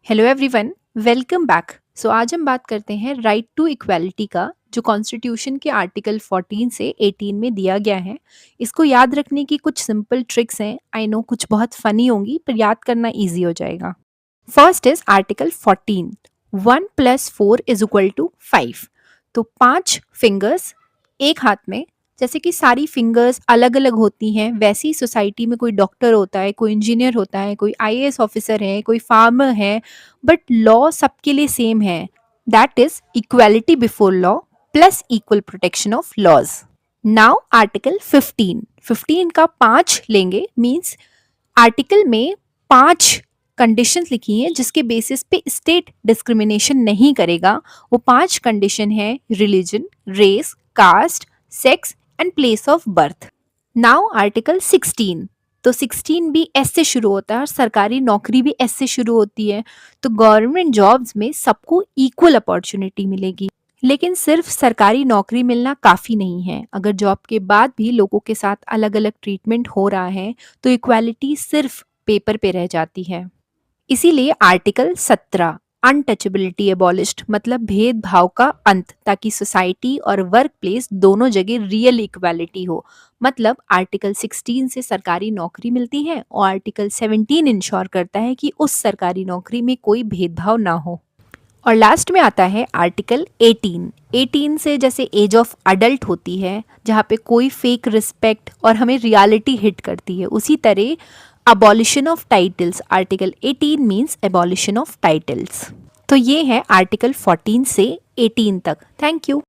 Hello everyone, welcome back. So आज हम बात करते हैं राइट टू इक्वालिटी का, जो कॉन्स्टिट्यूशन के आर्टिकल 14 से 18 में दिया गया है। इसको याद रखने की कुछ सिंपल ट्रिक्स हैं। आई नो कुछ बहुत फनी होंगी, पर याद करना इजी हो जाएगा। First is article 14। 1 + 4 = 5। तो 5 फिंगर्स एक हाथ में, जैसे कि सारी फिंगर्स अलग अलग होती हैं, वैसे ही सोसाइटी में कोई डॉक्टर होता है, कोई इंजीनियर होता है, कोई आईएएस ऑफिसर है, कोई फार्मर है, बट लॉ सबके लिए सेम है। That is equality before law plus equal protection of laws. Now article 15 का 5 लेंगे, मीन्स आर्टिकल में 5 कंडीशंस लिखी हैं जिसके बेसिस पे स्टेट डिस्क्रिमिनेशन नहीं करेगा। वो 5 कंडीशन है: religion, race, caste, sex and place of birth. Now article 16। तो 16 भी एस से शुरू होता है और सरकारी नौकरी भी एस से शुरू होती है। तो गवर्नमेंट जॉब्स में सबको इक्वल अपॉर्चुनिटी मिलेगी। लेकिन सिर्फ सरकारी नौकरी मिलना काफ़ी नहीं है। अगर जॉब के बाद भी लोगों के साथ अलग अलग ट्रीटमेंट हो रहा है तो इक्वालिटी सिर्फ पेपर पे रह जाती है। इसीलिए आर्टिकल 17 अनटचेबिलिटी एबॉलिश्ड, मतलब भेदभाव का अंत, ताकि सोसाइटी और वर्क प्लेस दोनों जगह रियल इक्वालिटी हो। मतलब आर्टिकल 16 से सरकारी नौकरी मिलती है और आर्टिकल 17 इंश्योर करता है कि उस सरकारी नौकरी में कोई भेदभाव ना हो। और लास्ट में आता है आर्टिकल 18। 18 से जैसे एज ऑफ अडल्ट होती है, जहाँ पे कोई फेक रिस्पेक्ट और हमें रियलिटी हिट करती है, उसी तरह abolition of titles. Article 18 means abolition of titles. तो ये है आर्टिकल 14 से 18 तक। Thank you.